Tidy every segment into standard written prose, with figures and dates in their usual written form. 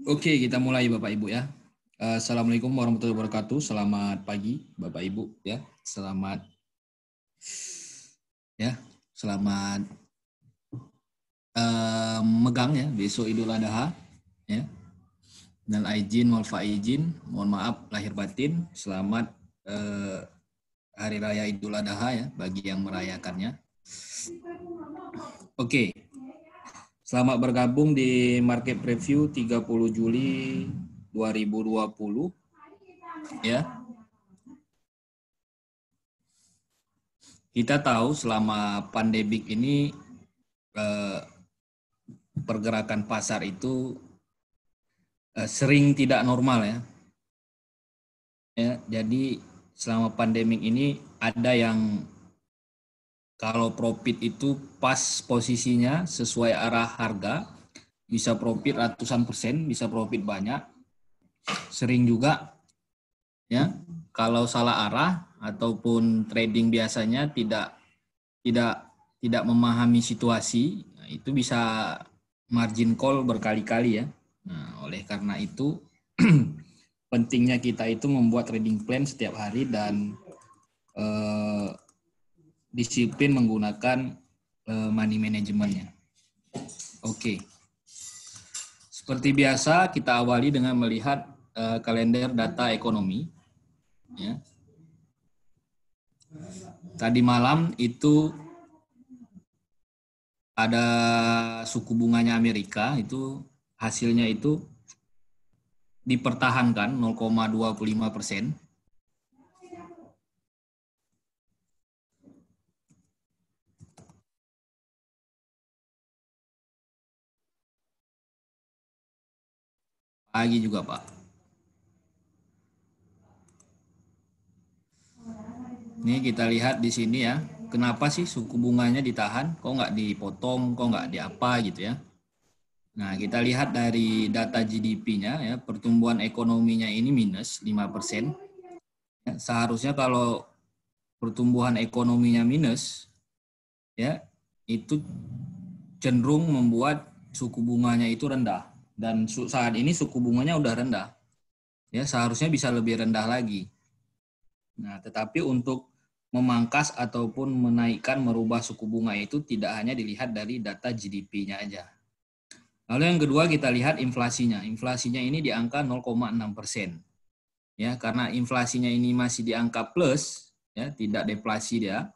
Oke, kita mulai Bapak Ibu ya. Assalamualaikum warahmatullahi wabarakatuh. Selamat pagi Bapak Ibu ya. Selamat megang ya besok Idul Adha ya. Dan aijin wal faizin, mohon maaf lahir batin. Selamat Hari Raya Idul Adha ya bagi yang merayakannya. Oke. Selamat bergabung di Market Preview 30 Juli 2020 ya. Kita tahu selama pandemik ini pergerakan pasar itu sering tidak normal ya. Jadi selama pandemik ini ada yang kalau profit itu pas posisinya sesuai arah harga, bisa profit ratusan persen, bisa profit banyak. Sering juga ya kalau salah arah ataupun trading biasanya tidak memahami situasi, itu bisa margin call berkali-kali ya. Nah, oleh karena itu pentingnya kita itu membuat trading plan setiap hari dan disiplin menggunakan money manajemennya. Oke. Seperti biasa kita awali dengan melihat kalender data ekonomi. Ya. Tadi malam itu ada suku bunganya Amerika, itu hasilnya itu dipertahankan 0,25%. Pagi juga Pak. Ini kita lihat di sini ya, kenapa sih suku bunganya ditahan? Kok nggak dipotong? Kok nggak diapa gitu ya? Nah, kita lihat dari data GDP-nya ya, pertumbuhan ekonominya ini minus 5%. Ya, seharusnya kalau pertumbuhan ekonominya minus, ya itu cenderung membuat suku bunganya itu rendah. Dan saat ini suku bunganya udah rendah. Ya, seharusnya bisa lebih rendah lagi. Nah, tetapi untuk memangkas ataupun menaikkan merubah suku bunga itu tidak hanya dilihat dari data GDP-nya aja. Lalu yang kedua kita lihat inflasinya. Inflasinya ini di angka 0,6%. Ya, karena inflasinya ini masih di angka plus, ya, tidak deflasi dia.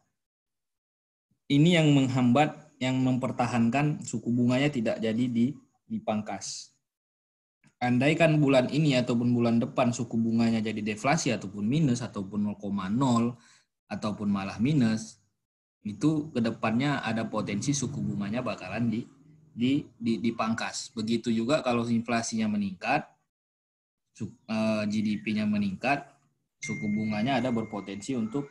Ini yang menghambat, yang mempertahankan suku bunganya tidak jadi dipangkas. Andaikan bulan ini ataupun bulan depan suku bunganya jadi deflasi ataupun minus ataupun 0,0 ataupun malah minus, itu kedepannya ada potensi suku bunganya bakalan dipangkas. Begitu juga kalau inflasinya meningkat, GDP-nya meningkat, suku bunganya ada berpotensi untuk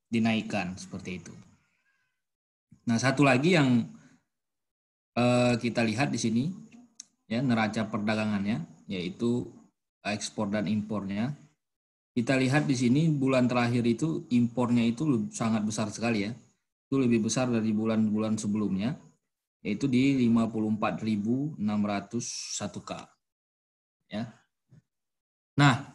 dinaikkan seperti itu. Nah, satu lagi yang kita lihat di sini ya, neraca perdagangannya yaitu ekspor dan impornya. Kita lihat di sini bulan terakhir itu impornya itu sangat besar sekali ya. Itu lebih besar dari bulan-bulan sebelumnya, yaitu di 54.601 K. Ya. Nah,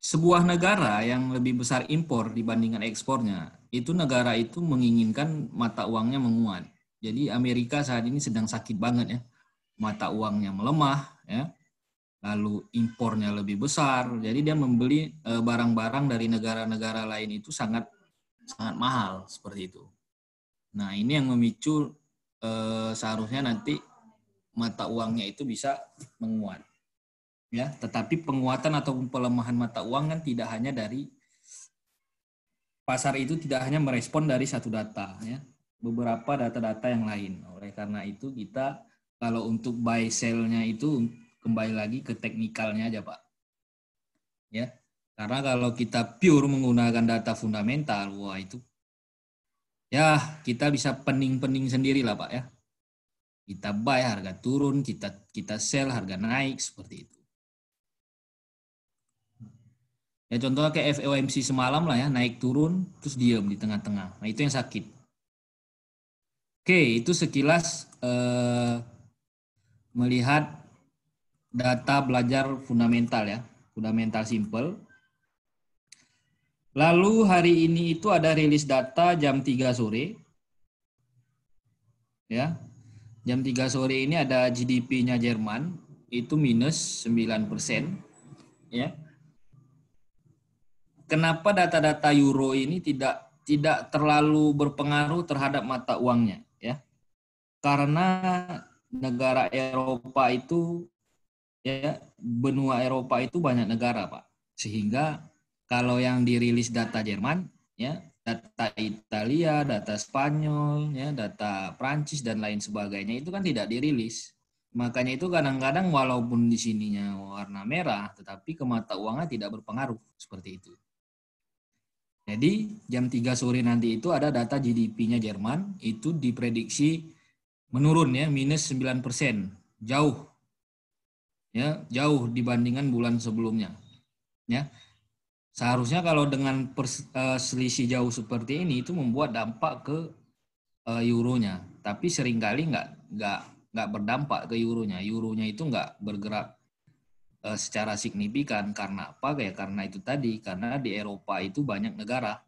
sebuah negara yang lebih besar impor dibandingkan ekspornya, itu negara itu menginginkan mata uangnya menguat. Jadi Amerika saat ini sedang sakit banget ya. Mata uangnya melemah ya. Lalu impornya lebih besar. Jadi dia membeli barang-barang dari negara-negara lain itu sangat mahal seperti itu. Nah, ini yang memicu seharusnya nanti mata uangnya itu bisa menguat. Ya, tetapi penguatan ataupun pelemahan mata uang kan tidak hanya dari pasar, itu tidak hanya merespon dari satu data ya. Beberapa data-data yang lain. Oleh karena itu kita kalau untuk buy sell-nya itu kembali lagi ke teknikalnya aja Pak. Ya. Karena kalau kita pure menggunakan data fundamental, wah itu ya kita bisa pening-pening sendiri lah Pak ya. Kita buy, harga turun, kita sell, harga naik, seperti itu. Ya contohnya kayak FOMC semalam lah ya, naik turun terus diam di tengah-tengah. Nah, itu yang sakit. Oke, itu sekilas melihat data belajar fundamental ya, fundamental simple. Lalu hari ini itu ada rilis data jam 3 sore. Ya. Jam 3 sore ini ada GDP-nya Jerman itu minus 9%, ya. Kenapa data-data euro ini tidak terlalu berpengaruh terhadap mata uangnya, ya? Karena negara Eropa itu, ya, benua Eropa itu banyak negara, Pak. Sehingga kalau yang dirilis data Jerman, ya, data Italia, data Spanyol, ya, data Prancis dan lain sebagainya itu kan tidak dirilis. Makanya itu kadang-kadang walaupun di sininya warna merah, tetapi ke mata uangnya tidak berpengaruh seperti itu. Jadi jam 3 sore nanti itu ada data GDP-nya Jerman itu diprediksi menurun ya, minus 9%. Jauh, ya, jauh dibandingkan bulan sebelumnya. Ya. Seharusnya kalau dengan selisih jauh seperti ini itu membuat dampak ke euronya, tapi seringkali nggak berdampak ke euronya. Euronya itu nggak bergerak secara signifikan. Karena apa? Kayak karena itu tadi, karena di Eropa itu banyak negara.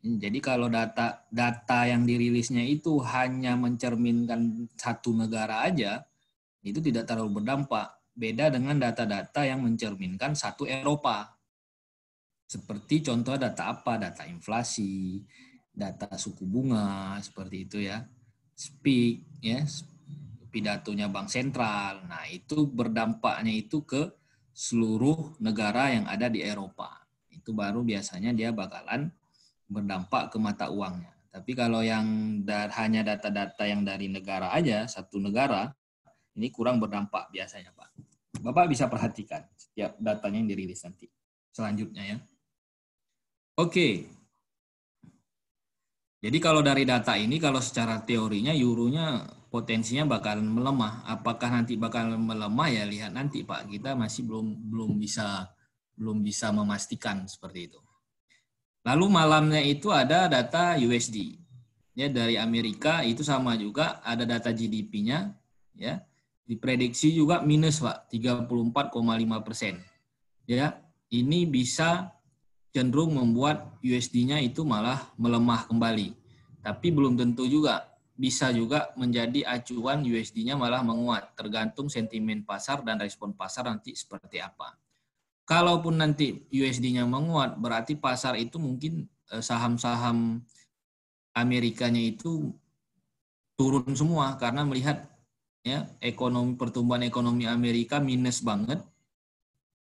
Jadi kalau data yang dirilisnya itu hanya mencerminkan satu negara aja, itu tidak terlalu berdampak. Beda dengan data-data yang mencerminkan satu Eropa. Seperti contoh data apa? Data inflasi, data suku bunga, seperti itu ya. Speak, ya, pidatonya Bank Sentral. Nah, itu berdampaknya itu ke seluruh negara yang ada di Eropa. Itu baru biasanya dia bakalan berdampak ke mata uangnya. Tapi kalau yang hanya data-data yang dari negara aja, satu negara, ini kurang berdampak biasanya, Pak. Bapak bisa perhatikan setiap datanya yang dirilis nanti. Selanjutnya ya. Oke. Jadi kalau dari data ini, kalau secara teorinya euronya potensinya bakalan melemah. Apakah nanti bakalan melemah ya lihat nanti, Pak. Kita masih belum bisa memastikan seperti itu. Lalu malamnya itu ada data USD. Ya, dari Amerika itu sama juga ada data GDP-nya, ya. Diprediksi juga minus, Pak, 34,5%. Ya, ini bisa cenderung membuat USD-nya itu malah melemah kembali. Tapi belum tentu juga, bisa juga menjadi acuan USD-nya malah menguat, tergantung sentimen pasar dan respon pasar nanti seperti apa. Kalaupun nanti USD-nya menguat, berarti pasar itu mungkin saham-saham Amerikanya itu turun semua karena melihat ya pertumbuhan ekonomi Amerika minus banget,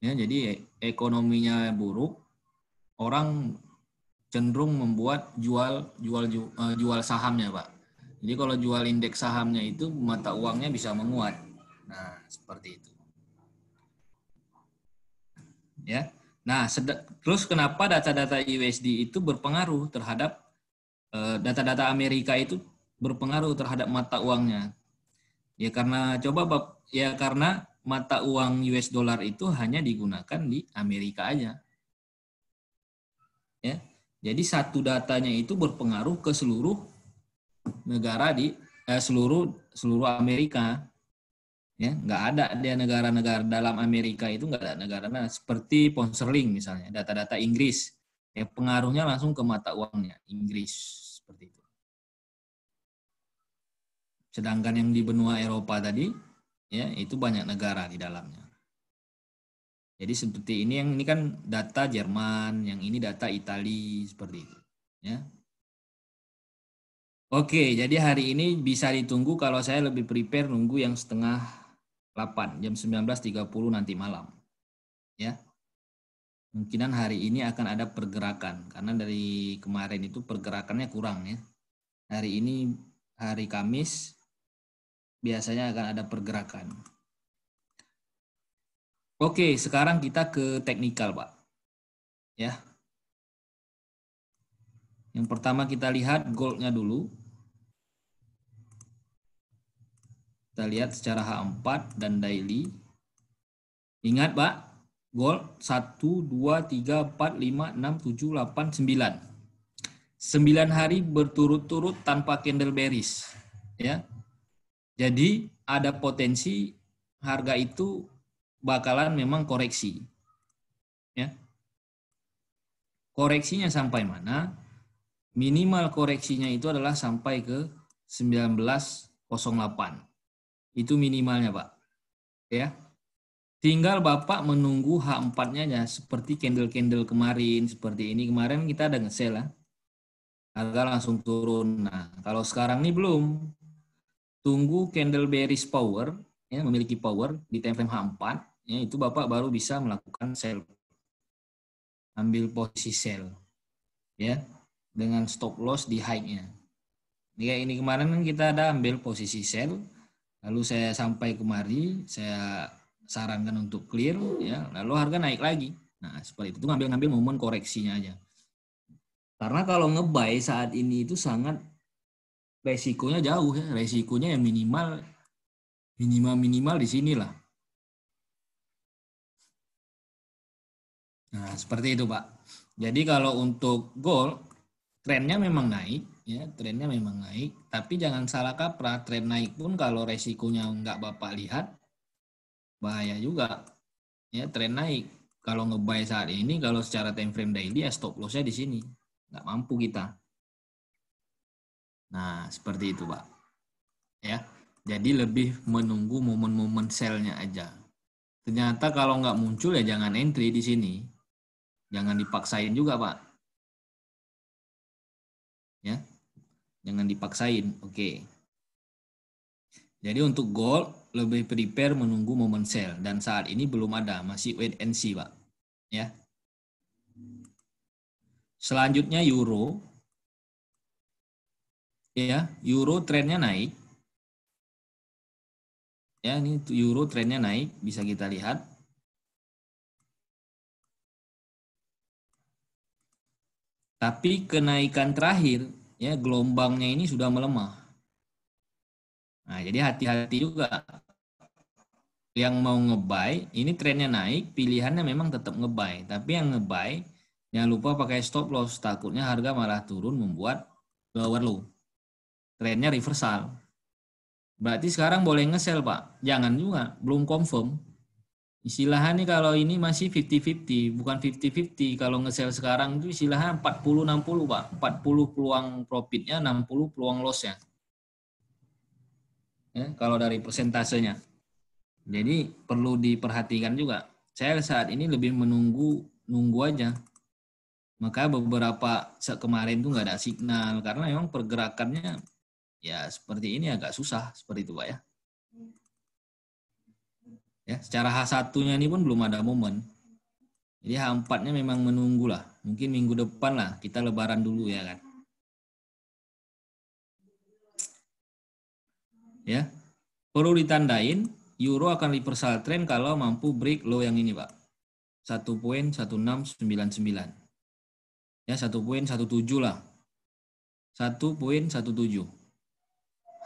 ya, jadi ekonominya buruk, orang cenderung membuat jual sahamnya, Pak. Jadi kalau jual indeks sahamnya itu mata uangnya bisa menguat. Nah, seperti itu. Ya. Nah, terus kenapa data-data USD itu berpengaruh terhadap data-data Amerika itu berpengaruh terhadap mata uangnya? Ya karena mata uang US dollar itu hanya digunakan di Amerika aja. Ya. Jadi satu datanya itu berpengaruh ke seluruh negara di seluruh Amerika. Ya, nggak ada dia negara-negara dalam Amerika itu nggak ada negara seperti pound sterling misalnya, data-data Inggris. Ya, pengaruhnya langsung ke mata uangnya Inggris seperti itu. Sedangkan yang di benua Eropa tadi, ya, itu banyak negara di dalamnya. Jadi seperti ini kan data Jerman, yang ini data Italia seperti itu, ya. Oke, jadi hari ini bisa ditunggu kalau saya lebih prepare nunggu yang setengah 8, jam 19.30 nanti malam. Ya. Kemungkinan hari ini akan ada pergerakan karena dari kemarin itu pergerakannya kurang ya. Hari ini hari Kamis biasanya akan ada pergerakan. Oke, sekarang kita ke teknikal, Pak. Ya. Yang pertama kita lihat goldnya dulu. Kita lihat secara H4 dan daily. Ingat Pak, gold 1, 2, 3, 4, 5, 6, 7, 8, 9. 9 hari berturut-turut tanpa candle bearish. Ya. Jadi ada potensi harga itu bakalan memang koreksi. Ya. Koreksinya sampai mana? Minimal koreksinya itu adalah sampai ke 1908. Itu minimalnya, Pak. Ya. Tinggal Bapak menunggu H4-nya ya, seperti candle-candle kemarin, seperti ini. Kemarin kita ada nge-sell lah. Harga langsung turun. Nah, kalau sekarang ini belum. Tunggu candle bearish power, ya, memiliki power di time frame H4, ya, itu Bapak baru bisa melakukan sell. Ambil posisi sell. Ya, dengan stop loss di high-nya. Ini kemarin kan kita ada ambil posisi sell, lalu saya sampai kemari, saya sarankan untuk clear, ya, lalu harga naik lagi. Nah, seperti itu ngambil momen koreksinya aja. Karena kalau nge-buy saat ini itu sangat resikonya jauh ya, resikonya yang minimal di sinilah. Nah, seperti itu, Pak. Jadi kalau untuk gold, trennya memang naik, ya, trennya memang naik, tapi jangan salah kaprah, tren naik pun kalau resikonya nggak Bapak lihat, bahaya juga. Ya, tren naik. Kalau nge-buy saat ini, kalau secara time frame daily ya stop loss-nya di sini. Nggak mampu kita. Nah, seperti itu, Pak. Ya. Jadi lebih menunggu momen-momen sell-nya aja. Ternyata kalau nggak muncul ya jangan entry di sini. Jangan dipaksain juga, Pak. Ya. Jangan dipaksain. Oke. Jadi untuk gold lebih prepare menunggu momen sell dan saat ini belum ada, masih wait and see, Pak. Ya. Selanjutnya euro. Ya, euro trennya naik. Ya, ini euro trennya naik, bisa kita lihat. Tapi kenaikan terakhir, ya, gelombangnya ini sudah melemah. Nah, jadi hati-hati juga. Yang mau nge-buy, ini trennya naik, pilihannya memang tetap nge-buy. Tapi yang nge-buy, jangan lupa pakai stop loss. Takutnya harga malah turun membuat lower low. Trennya reversal. Berarti sekarang boleh nge-sell, Pak. Jangan juga, belum confirm. Istilahnya kalau ini masih 50-50, bukan 50-50. Kalau nge-sell sekarang itu istilahnya 40-60, Pak. 40 peluang profitnya, 60 peluang loss-nya. Ya, kalau dari persentasenya. Jadi perlu diperhatikan juga. Saya saat ini lebih nunggu aja. Maka beberapa kemarin tuh nggak ada signal karena memang pergerakannya ya seperti ini agak susah seperti itu, Pak ya. Ya, secara H1-nya ini pun belum ada momen. Jadi H4-nya memang menunggu lah. Mungkin minggu depan lah kita lebaran dulu ya kan. Ya. Perlu ditandain euro akan reversal trend kalau mampu break low yang ini, Pak. 1.1699. Ya, 1.17 lah. 1.17.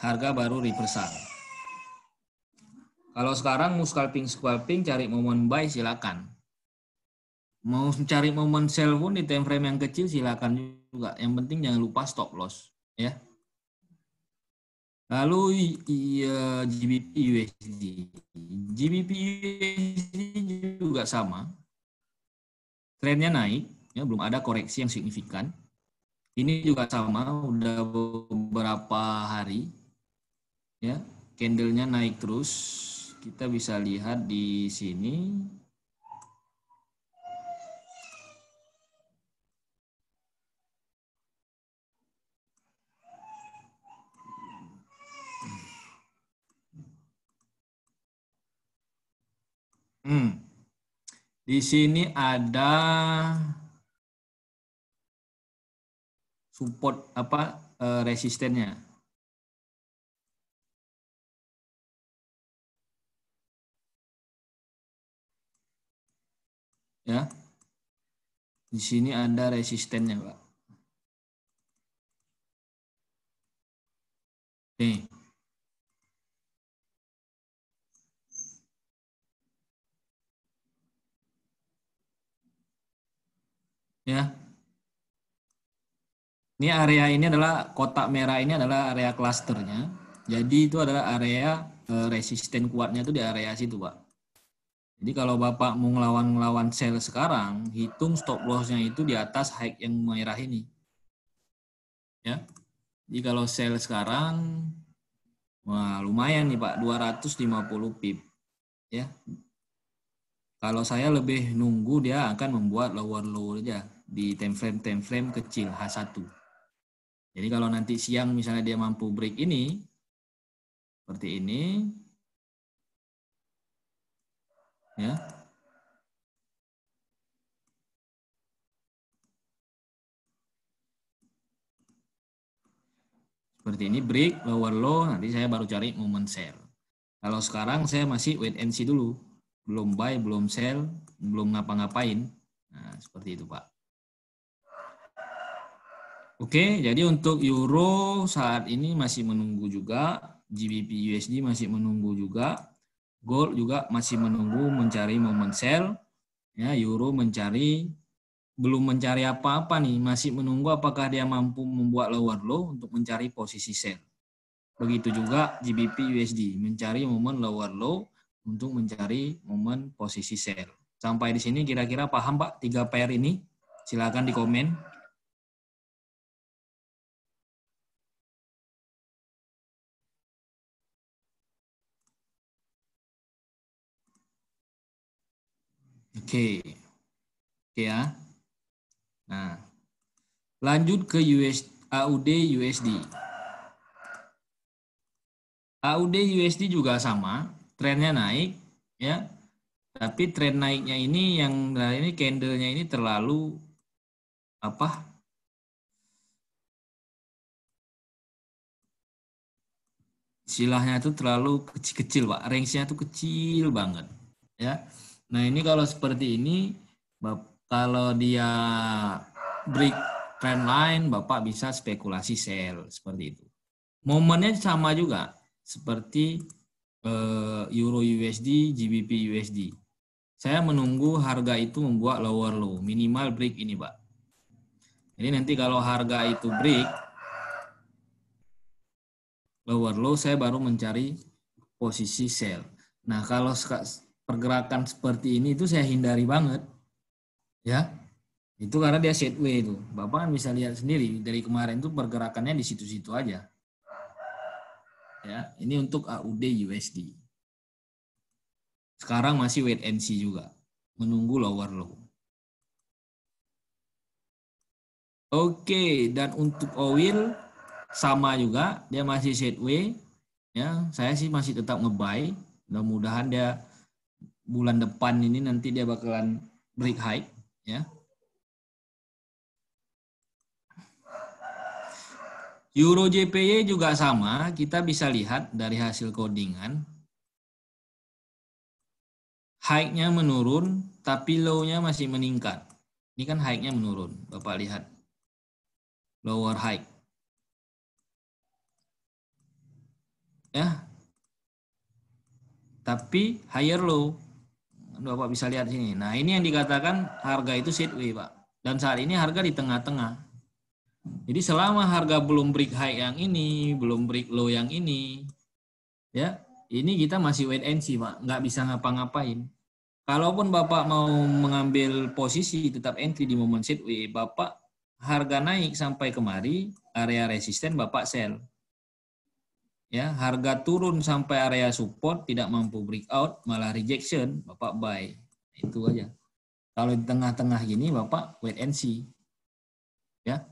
Harga baru reversal. Kalau sekarang mau scalping cari momen buy silakan. Mau cari momen sell pun di time frame yang kecil silakan juga. Yang penting jangan lupa stop loss, ya. Lalu GBP USD. GBP USD juga sama. Trennya naik, ya, belum ada koreksi yang signifikan. Ini juga sama, udah beberapa hari, ya, candlenya naik terus. Kita bisa lihat di sini. Di sini ada support resistennya. Ya. Di sini ada resistennya, Pak. Nih. Ya. Ini area ini adalah kotak merah ini adalah area klasternya. Jadi itu adalah area resisten kuatnya itu di area situ, Pak. Jadi kalau Bapak mau ngelawan sell sekarang, hitung stop loss-nya itu di atas high yang merah ini. Ya. Jadi kalau sell sekarang, wah lumayan nih Pak, 250 pip. Ya. Kalau saya lebih nunggu dia akan membuat lower low aja di time frame kecil H1. Jadi kalau nanti siang misalnya dia mampu break ini, seperti ini, ya. Seperti ini break, lower low, nanti saya baru cari moment sell. Kalau sekarang saya masih wait and see dulu. Belum buy, belum sell, belum ngapa-ngapain. Nah, seperti itu Pak. Oke, jadi untuk euro saat ini masih menunggu juga, GBP USD masih menunggu juga, gold juga masih menunggu mencari moment sell, ya euro belum mencari apa-apa nih, masih menunggu apakah dia mampu membuat lower low untuk mencari posisi sell. Begitu juga GBP USD mencari momen lower low untuk mencari momen posisi sell. Sampai di sini kira-kira paham Pak 3 pair ini? Silakan di komen. Oke. Oke ya. Nah, lanjut ke AUD USD. AUD USD juga sama, trennya naik ya. Tapi tren naiknya ini yang ini candlenya ini terlalu apa? Istilahnya itu terlalu kecil-kecil, Pak. Range-nya tuh kecil banget ya. Nah, ini kalau seperti ini kalau dia break trend line, Bapak bisa spekulasi sell seperti itu. Momennya sama juga seperti Euro USD, GBP USD. Saya menunggu harga itu membuat lower low, minimal break ini, Pak. Jadi nanti kalau harga itu break lower low, saya baru mencari posisi sell. Nah, kalau pergerakan seperti ini itu saya hindari banget. Ya. Itu karena dia sideways itu. Bapak kan bisa lihat sendiri dari kemarin itu pergerakannya di situ-situ aja. Ya, ini untuk AUD USD. Sekarang masih wait and see juga. Menunggu lower low. Oke, dan untuk oil sama juga, dia masih sideways. Ya, saya sih masih tetap ngebuy. Mudah-mudahan dia bulan depan ini nanti dia bakalan break high, ya. Euro JPY juga sama, kita bisa lihat dari hasil codingan. High-nya menurun, tapi low-nya masih meningkat. Ini kan high-nya menurun, Bapak lihat. Lower high. Ya. Tapi higher low. Bapak bisa lihat sini. Nah, ini yang dikatakan harga itu sideways, Pak. Dan saat ini harga di tengah-tengah. Jadi selama harga belum break high yang ini, belum break low yang ini, ya, ini kita masih wait and see, Pak. Nggak bisa ngapa-ngapain. Kalaupun Bapak mau mengambil posisi tetap entry di momen sideways, Bapak harga naik sampai kemari, area resisten Bapak sell. Ya, harga turun sampai area support tidak mampu breakout, malah rejection, Bapak buy. Itu aja. Kalau di tengah-tengah gini Bapak wait and see. Ya.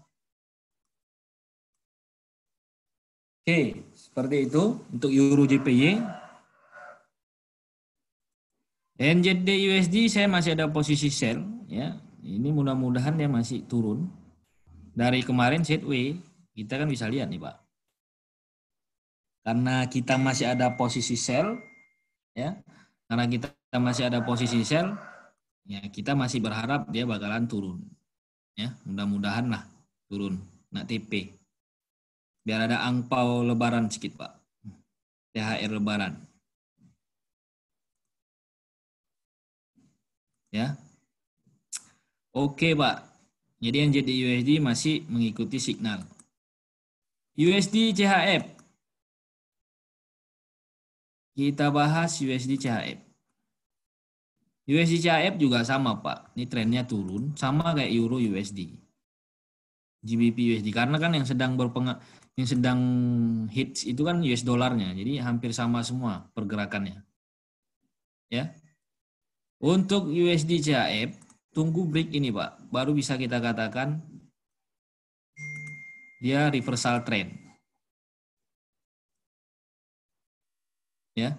Oke, seperti itu untuk Euro JPY. NZD USD saya masih ada posisi sell ya. Ini mudah-mudahan dia masih turun. Dari kemarin sideways, kita kan bisa lihat nih, Pak. Karena kita masih ada posisi sell ya. Karena kita masih ada posisi sell, ya kita masih berharap dia bakalan turun. Ya, mudah-mudahan lah turun. Nak TP. Biar ada angpau lebaran sedikit, Pak. THR lebaran. Ya. Oke, Pak. Jadi NZD USD masih mengikuti signal. USD CHF. Kita bahas USD CHF. USD CHF juga sama, Pak. Ini trennya turun, sama kayak Euro USD. GBP USD karena kan yang sedang hits itu kan US dollarnya. Jadi hampir sama semua pergerakannya. Ya. Untuk USD CHF tunggu break ini, Pak. Baru bisa kita katakan dia reversal trend. Ya.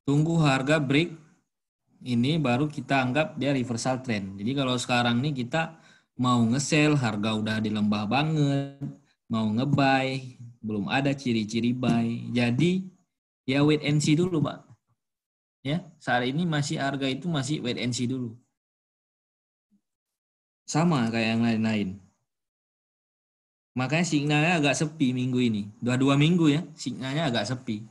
Tunggu harga break ini baru kita anggap dia reversal trend. Jadi kalau sekarang nih kita mau nge-sell harga udah di lembah banget, mau nge-buy belum ada ciri-ciri buy. Jadi ya wait and see dulu, Pak. Ya, saat ini masih harga itu masih wait and see dulu. Sama kayak yang lain-lain. Makanya signalnya agak sepi minggu ini. Dua minggu ya, signalnya agak sepi.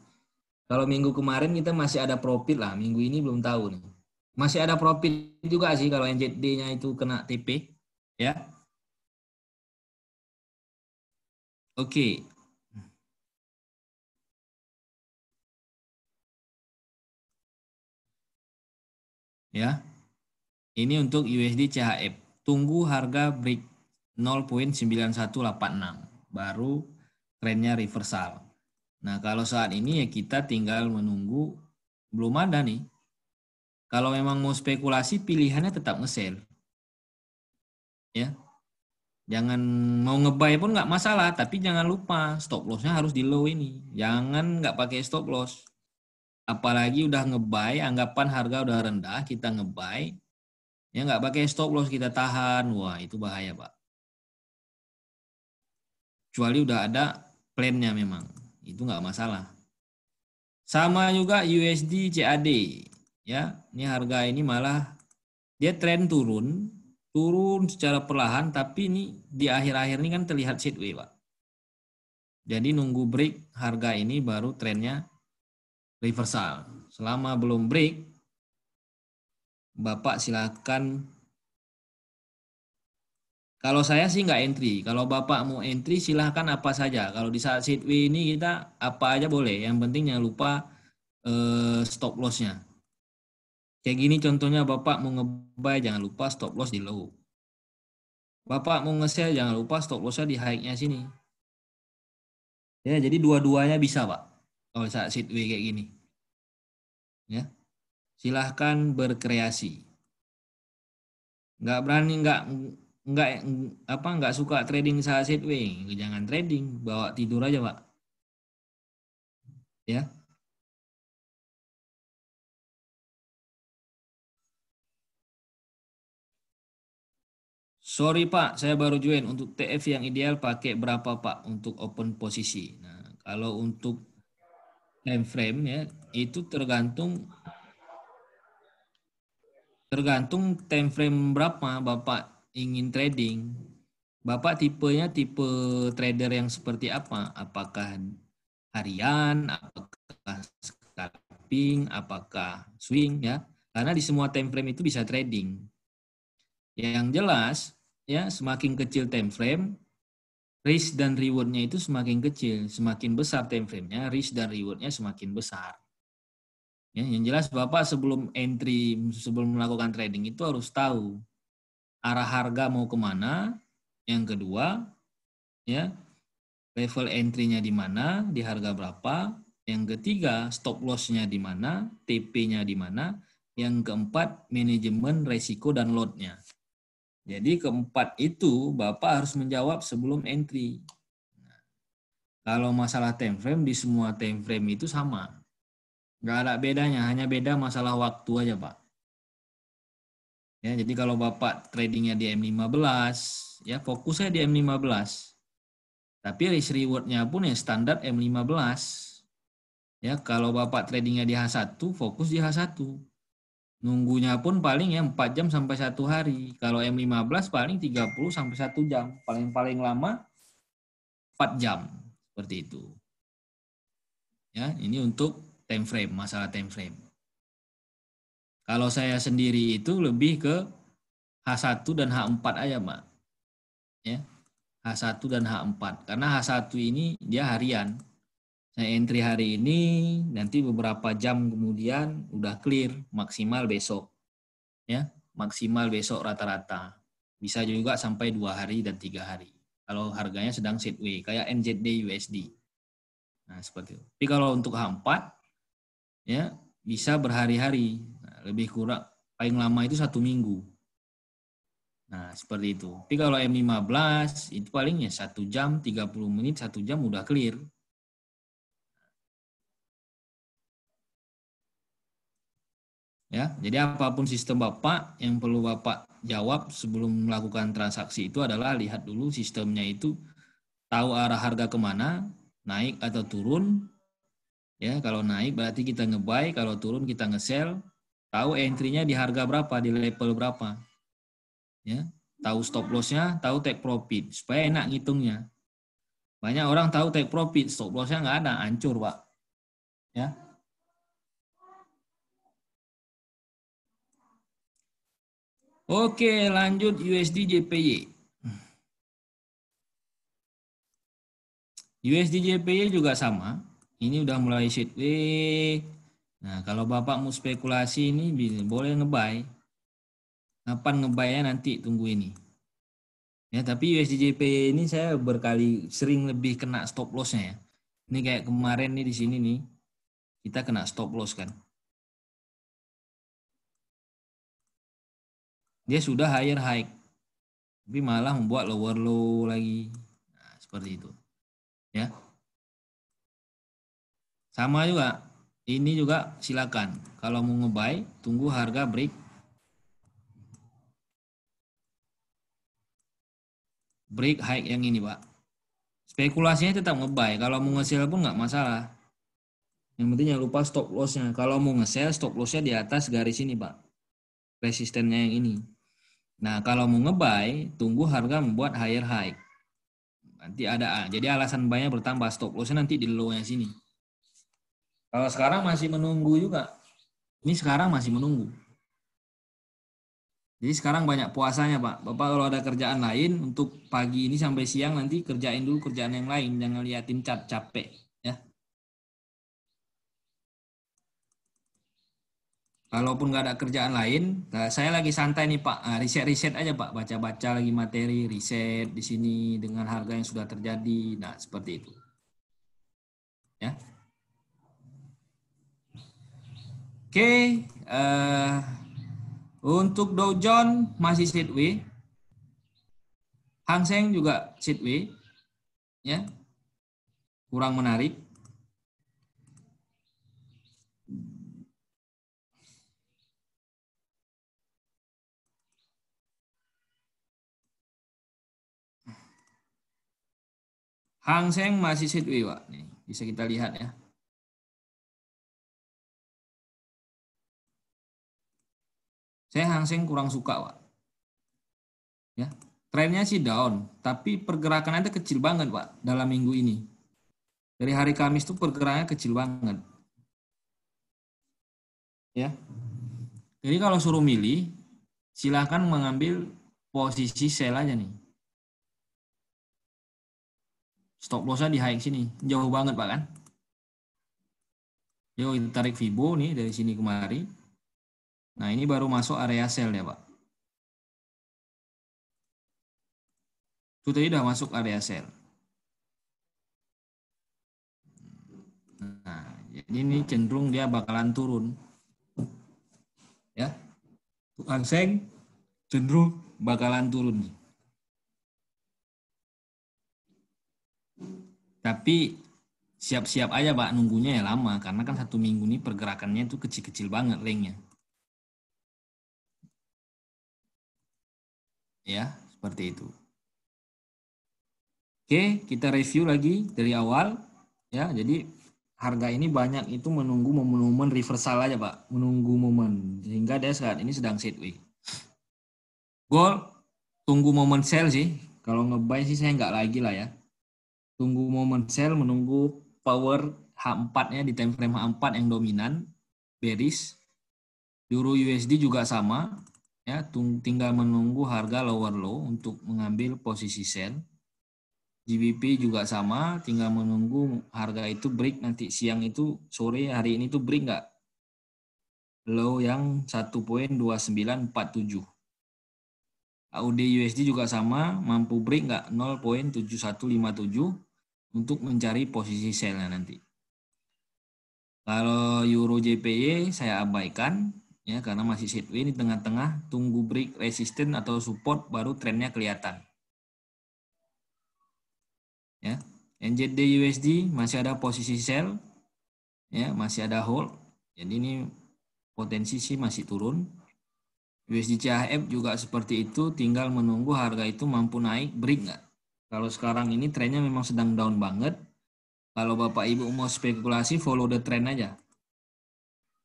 Kalau minggu kemarin kita masih ada profit lah, minggu ini belum tahu nih. Masih ada profit juga sih kalau NZD-nya itu kena TP, ya. Oke, ya. Ini untuk USD CHF. Tunggu harga break 0,9186 baru trennya reversal. Nah, kalau saat ini ya kita tinggal menunggu, belum ada nih. Kalau memang mau spekulasi pilihannya tetap nge-sell. Ya. Jangan mau nge-buy pun nggak masalah, tapi jangan lupa stop lossnya harus di low ini. Jangan nggak pakai stop loss. Apalagi udah nge-buy, anggapan harga udah rendah, kita nge-buy, ya nggak pakai stop loss kita tahan, wah itu bahaya, Pak. Kecuali udah ada plan-nya memang, itu nggak masalah. Sama juga USD CAD, ya ini harga ini malah dia tren turun, turun secara perlahan, tapi ini di akhir-akhir ini kan terlihat sideways, Pak. Jadi nunggu break harga ini baru trennya reversal. Selama belum break, Bapak silakan. Kalau saya sih nggak entry. Kalau Bapak mau entry silahkan apa saja. Kalau di saat sideways ini kita apa aja boleh. Yang penting jangan lupa stop lossnya. Kayak gini contohnya Bapak mau nge-buy jangan lupa stop loss di low. Bapak mau nge-sell jangan lupa stop lossnya di high-nya sini. Ya, jadi dua-duanya bisa, Pak. Kalau saat sideways kayak gini. Ya, silahkan berkreasi. Nggak berani nggak nggak suka trading saat sideways, jangan trading, bawa tidur aja, Pak. Ya. Sorry, Pak, saya baru join. Untuk TF yang ideal pakai berapa, Pak, untuk open posisi? Nah, kalau untuk time frame ya itu tergantung tergantung time frame berapa Bapak ingin trading. Bapak tipenya tipe trader yang seperti apa? Apakah harian, apakah scalping, apakah swing ya? Karena di semua time frame itu bisa trading. Yang jelas ya semakin kecil time frame, risk dan rewardnya itu semakin kecil, semakin besar time frame-nya, risk dan rewardnya semakin besar. Ya, yang jelas Bapak sebelum entry, sebelum melakukan trading itu harus tahu arah harga mau kemana. Yang kedua, ya level entry-nya di mana, di harga berapa. Yang ketiga, stop loss-nya di mana, TP-nya di mana. Yang keempat, manajemen resiko dan load-nya. Jadi keempat itu Bapak harus menjawab sebelum entry. Kalau masalah time frame, di semua time frame itu sama. Nggak ada bedanya, hanya beda masalah waktu aja, Pak. Ya, jadi kalau Bapak tradingnya di M15, ya fokusnya di M15. Tapi risk rewardnya pun ya standar M15. Ya, kalau Bapak tradingnya di H1, fokus di H1. Nunggunya pun paling ya 4 jam sampai 1 hari. Kalau M15 paling 30 sampai 1 jam. Paling-paling lama 4 jam. Seperti itu. Ya, ini untuk time frame, masalah time frame. Kalau saya sendiri itu lebih ke H1 dan H4 aja, Pak. Ya. H1 dan H4. Karena H1 ini dia harian. Saya entry hari ini, nanti beberapa jam kemudian udah clear, maksimal besok. Ya, maksimal besok rata-rata. Bisa juga sampai 2 hari dan 3 hari. Kalau harganya sedang sideways, kayak NZD USD. Nah, seperti itu. Tapi kalau untuk H4, ya bisa berhari-hari. Nah, lebih kurang, paling lama itu 1 minggu. Nah, seperti itu. Tapi kalau M15, itu palingnya 1 jam, 30 menit, 1 jam udah clear. Ya, jadi apapun sistem Bapak, yang perlu Bapak jawab sebelum melakukan transaksi itu adalah lihat dulu sistemnya itu tahu arah harga kemana, naik atau turun. Ya, kalau naik berarti kita nge-buy, kalau turun kita nge-sell. Tahu entry-nya di harga berapa, di level berapa. Ya, tahu stop loss-nya, tahu take profit supaya enak ngitungnya. Banyak orang tahu take profit, stop loss-nya nggak ada, hancur, Pak. Ya. Oke, lanjut USD JPY. USD JPY juga sama. Ini udah mulai sideways. Nah, kalau Bapak mau spekulasi ini boleh nge-buy. Kapan nge-buy-nya nanti tunggu ini. Ya, tapi USD JPY ini saya berkali sering lebih kena stop loss-nya ya. Ini kayak kemarin nih di sini nih. Kita kena stop loss kan. Dia sudah higher high. Tapi malah membuat lower low lagi. Nah, seperti itu. Ya. Sama juga. Ini juga silakan. Kalau mau nge-buy, tunggu harga break high yang ini, Pak. Spekulasinya tetap nge-buy. Kalau mau nge-sell pun nggak masalah. Yang penting jangan lupa stop loss-nya. Kalau mau nge-sell, stop loss-nya di atas garis ini, Pak. Resistennya yang ini. Nah, kalau mau nge-buy, tunggu harga membuat higher high. Nanti ada. Jadi alasan buy-nya bertambah. Stop loss-nya nanti di low-nya sini. Kalau sekarang masih menunggu juga. Ini sekarang masih menunggu. Jadi sekarang banyak puasanya, Pak. Bapak kalau ada kerjaan lain untuk pagi ini sampai siang nanti kerjain dulu kerjaan yang lain. Jangan liatin cat capek. Ya. Kalaupun nggak ada kerjaan lain, nah saya lagi santai nih Pak. Nah, riset-riset aja Pak. Baca-baca lagi materi, riset di sini dengan harga yang sudah terjadi. Nah, seperti itu. Ya. Oke. Untuk Dow Jones masih sideways. Hang Seng juga sideways. Ya. Kurang menarik. Hang Seng masih sideways, Pak. Nih, bisa kita lihat ya. Saya Hang Seng kurang suka, Pak. Ya. Trennya sih down, tapi pergerakannya itu kecil banget, Pak, dalam minggu ini. Dari hari Kamis tuh pergerakannya kecil banget. Ya. Jadi kalau suruh milih, silahkan mengambil posisi sell aja nih. Stop lossnya di high sini, jauh banget Pak kan. Yuk kita tarik Fibo nih dari sini kemari. Nah ini baru masuk area sell ya Pak. Itu tadi udah masuk area sell. Nah jadi ini cenderung dia bakalan turun. Ya, Hang Seng cenderung bakalan turun. Tapi siap-siap aja Pak nunggunya ya lama karena kan 1 minggu ini pergerakannya itu kecil-kecil banget lengnya. Ya, seperti itu. Oke, kita review lagi dari awal. Ya, jadi harga ini banyak itu menunggu momen-momen reversal aja Pak. Menunggu momen. Sehingga dia saat ini sedang sideways. Gold, tunggu momen sell sih. Kalau nge-buy sih saya nggak lagi lah ya. Tunggu momen sell, menunggu power H4-nya di time frame H4 yang dominan. Bearish. Euro USD juga sama. Ya, tinggal menunggu harga lower low untuk mengambil posisi sell. GBP juga sama, tinggal menunggu harga itu break nanti siang itu, sore hari ini tuh break nggak? Low yang 1.2947. AUD USD juga sama, mampu break nggak 0.7157 untuk mencari posisi sell-nya nanti. Kalau Euro JPY saya abaikan ya karena masih sideways di tengah-tengah, tunggu break resisten atau support baru trennya kelihatan. Ya. NZD USD masih ada posisi sell, ya masih ada hold. Jadi ini potensi sih masih turun. USD CHF juga seperti itu, tinggal menunggu harga itu mampu naik break nggak. Kalau sekarang ini trennya memang sedang down banget. Kalau Bapak Ibu mau spekulasi follow the trend aja.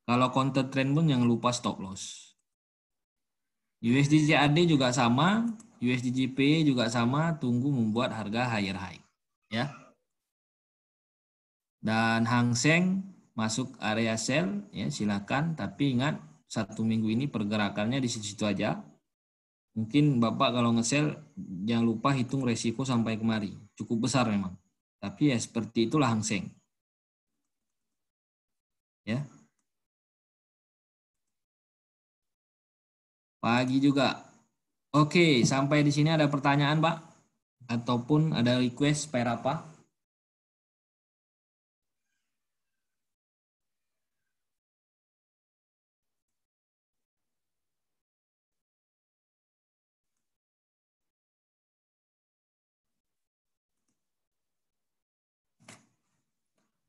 Kalau counter trend pun jangan lupa stop loss. USD CAD juga sama, USD JPY juga sama, tunggu membuat harga higher high. Ya. Dan Hang Seng masuk area sell, ya silakan. Tapi ingat 1 minggu ini pergerakannya di situ aja. Mungkin Bapak kalau nge-sell jangan lupa hitung resiko sampai kemari. Cukup besar memang. Tapi ya seperti itulah Hang Seng. Ya. Pagi juga. Oke, sampai di sini ada pertanyaan, Pak? Ataupun ada request pair apa?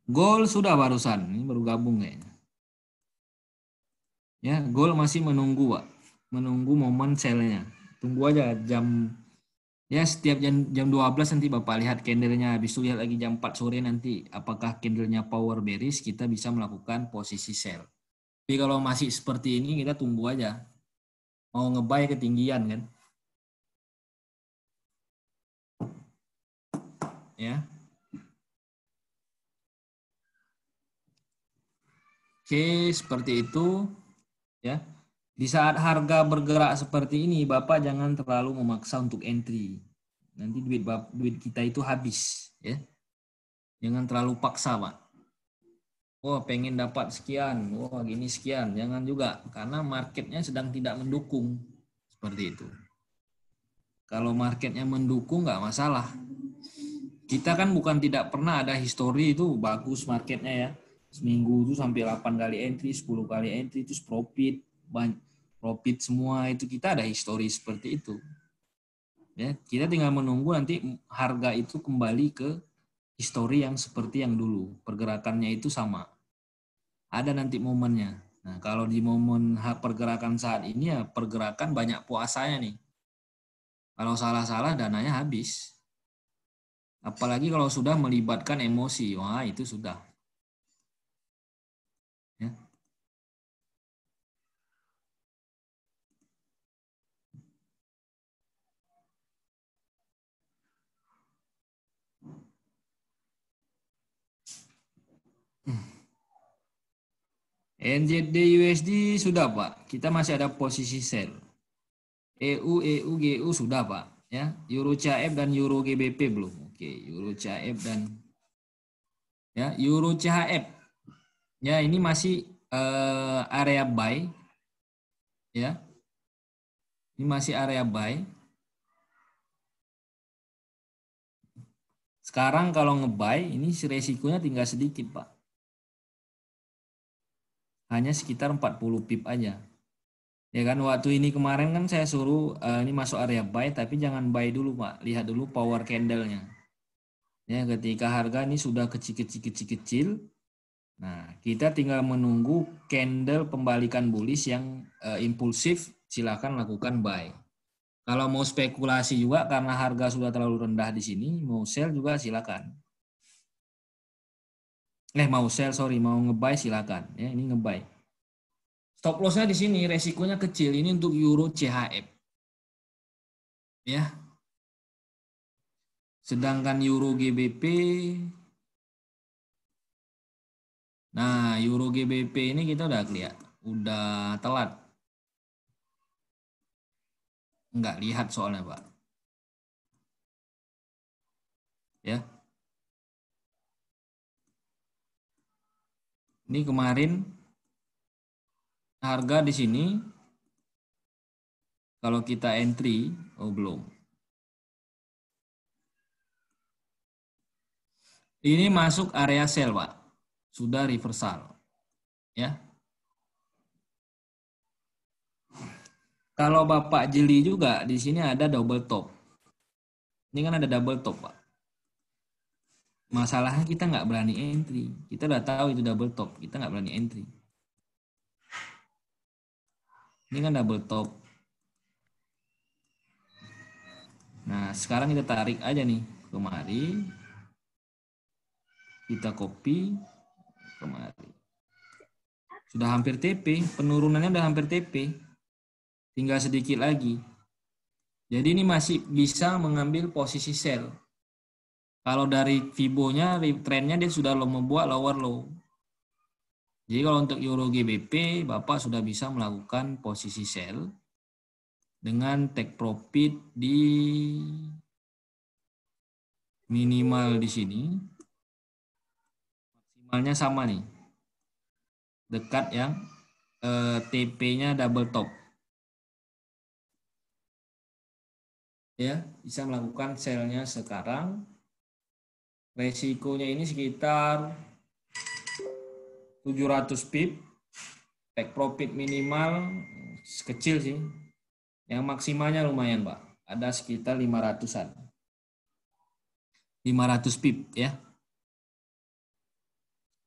Gold sudah barusan, ini baru gabung kayaknya. Ya, gold masih menunggu, Pak. Menunggu momen sell-nya. Tunggu aja ya setiap jam 12 nanti Bapak lihat candlenya, habis itu lihat lagi jam 4 sore nanti apakah candlenya power bearish, kita bisa melakukan posisi sell. Tapi kalau masih seperti ini kita tunggu aja. Mau nge-buy ketinggian kan? Ya. Oke, seperti itu ya. Di saat harga bergerak seperti ini, Bapak jangan terlalu memaksa untuk entry. Nanti duit kita itu habis ya. Jangan terlalu paksa, Pak. Oh, pengen dapat sekian, wah gini sekian. Jangan juga karena marketnya sedang tidak mendukung. Seperti itu. Kalau marketnya mendukung nggak masalah. Kita kan bukan tidak pernah ada histori itu bagus marketnya ya. Seminggu itu sampai 8 kali entry, 10 kali entry, terus profit semua itu kita ada histori seperti itu. Ya, kita tinggal menunggu nanti harga itu kembali ke histori yang seperti yang dulu. Pergerakannya itu sama. Ada nanti momennya. Nah, kalau di momen pergerakan saat ini ya pergerakan banyak puasanya nih. Kalau salah-salah dananya habis. Apalagi kalau sudah melibatkan emosi, wah itu sudah. Ya. NZD USD sudah Pak, kita masih ada posisi sell. EU GU sudah Pak, ya. Euro CHF dan Euro GBP belum. Oke, Euro CHF dan ya Euro CHF. Ya ini masih area buy, ya. Ini masih area buy. Sekarang kalau nge-buy ini resikonya tinggal sedikit Pak. Hanya sekitar 40 pip aja. Ya kan waktu ini kemarin kan saya suruh ini masuk area buy tapi jangan buy dulu Pak. Lihat dulu power candle-nya. Ya ketika harga ini sudah kecil-kecil, nah kita tinggal menunggu candle pembalikan bullish yang impulsif, silakan lakukan buy. Kalau mau spekulasi juga karena harga sudah terlalu rendah di sini, mau sell juga silakan. Mau sell sorry, mau nge-buy silakan. Ya ini nge-buy. Stop loss-nya di sini resikonya kecil. Ini untuk Euro CHF. Ya. Sedangkan Euro GBP, nah Euro GBP ini kita udah lihat, udah telat. nggak lihat soalnya, Pak. Ya. Ini kemarin harga di sini kalau kita entry, oh belum. Ini masuk area sell, Pak. Sudah reversal. Ya. Kalau Bapak jeli juga di sini ada double top. Ini kan ada double top, Pak. Masalahnya kita nggak berani entry. Kita udah tahu itu double top, kita nggak berani entry. Ini kan double top. Nah, sekarang kita tarik aja nih kemari. Kita copy kemari. Sudah hampir TP, penurunannya udah hampir TP. Tinggal sedikit lagi. Jadi ini masih bisa mengambil posisi sell. Kalau dari Fibo-nya, trennya dia sudah membuat lower low. Jadi kalau untuk Euro GBP, Bapak sudah bisa melakukan posisi sell dengan take profit di minimal di sini. Maksimalnya sama nih. Dekat yang TP-nya double top. Ya, bisa melakukan sell-nya sekarang. Resikonya ini sekitar 700 pip. Take profit minimal kecil sih. Yang maksimalnya lumayan, Pak. Ada sekitar 500-an. 500 pip ya.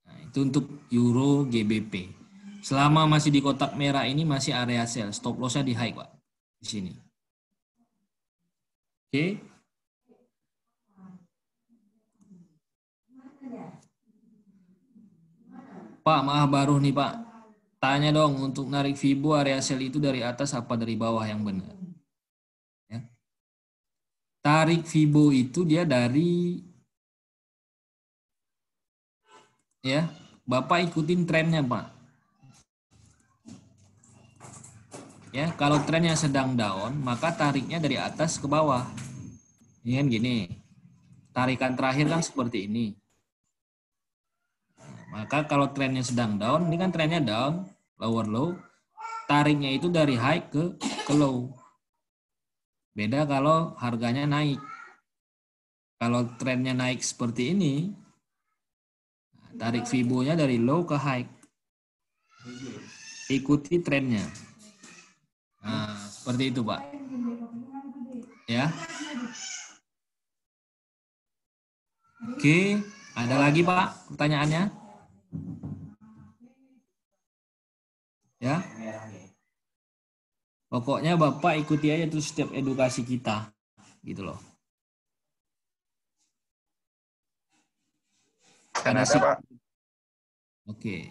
Nah, itu untuk Euro GBP. Selama masih di kotak merah ini masih area sell. Stop loss-nya di high, Pak. Di sini. Oke. Pak, maaf baru nih, Pak. Tanya dong, untuk narik Fibo area sell itu dari atas apa dari bawah yang benar? Ya. Tarik Fibo itu dia dari, ya, Bapak ikutin trennya, Pak. Ya, kalau trennya sedang down, maka tariknya dari atas ke bawah. Ini kan gini. Tarikan terakhir kan seperti ini. Maka kalau trennya sedang down, ini kan trennya down, lower low, tariknya itu dari high ke low. Beda kalau harganya naik. Kalau trennya naik seperti ini, tarik Fibo-nya dari low ke high. Ikuti trennya. Nah, seperti itu, Pak. Ya. Oke, ada lagi, Pak, pertanyaannya? Ya. Pokoknya Bapak ikuti aja tuh setiap edukasi kita. Gitu loh. Kanada, Pak. Oke.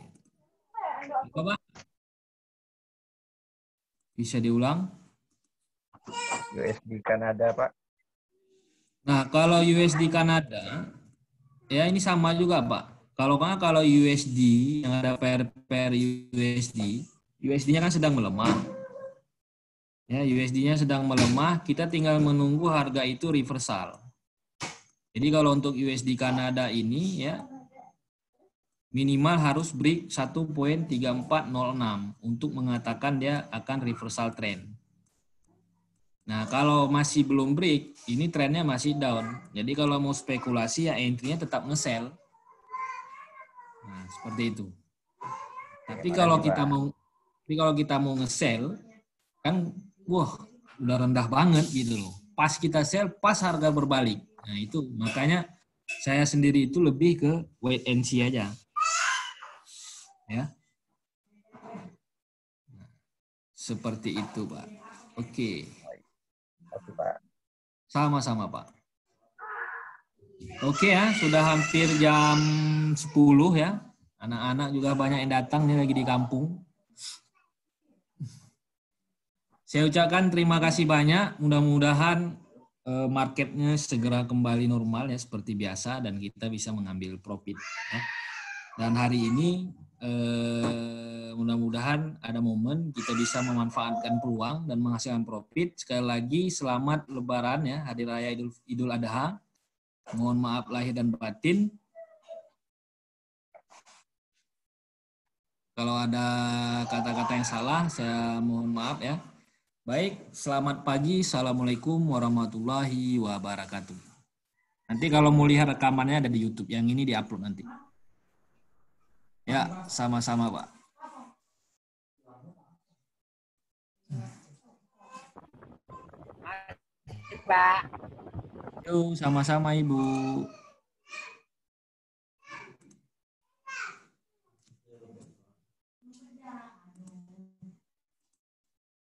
Apa, Pak? Bisa diulang? USD Kanada, Pak. Nah, kalau USD Kanada, ya ini sama juga, Pak. Kalau USD yang ada pair USD-nya kan sedang melemah. Ya, USD-nya sedang melemah, kita tinggal menunggu harga itu reversal. Jadi kalau untuk USD Kanada ini ya minimal harus break 1.3406 untuk mengatakan dia akan reversal trend. Nah, kalau masih belum break, ini trennya masih down. Jadi kalau mau spekulasi ya entry-nya tetap nge-sell. Nah, seperti itu. Tapi kalau kita mau nge-sell kan wah, udah rendah banget gitu loh. Pas kita sell, pas harga berbalik. Nah, itu makanya saya sendiri itu lebih ke wait and see aja. Ya. Nah, seperti itu, Pak. Oke. Oke, Pak. Sama-sama, Pak. Oke ya, sudah hampir jam 10 ya. Anak-anak juga banyak yang datang nih lagi di kampung. Saya ucapkan terima kasih banyak. Mudah-mudahan marketnya segera kembali normal ya seperti biasa dan kita bisa mengambil profit. Ya. Dan hari ini mudah-mudahan ada momen kita bisa memanfaatkan peluang dan menghasilkan profit. Sekali lagi selamat Lebaran ya, Hari Raya Idul Adha. Mohon maaf lahir dan batin. Kalau ada kata-kata yang salah, saya mohon maaf ya. Baik, selamat pagi. Assalamualaikum warahmatullahi wabarakatuh. Nanti kalau mau lihat rekamannya ada di YouTube. Yang ini diupload nanti. Ya, sama-sama, Pak. Pak. Yuk, sama-sama, Ibu.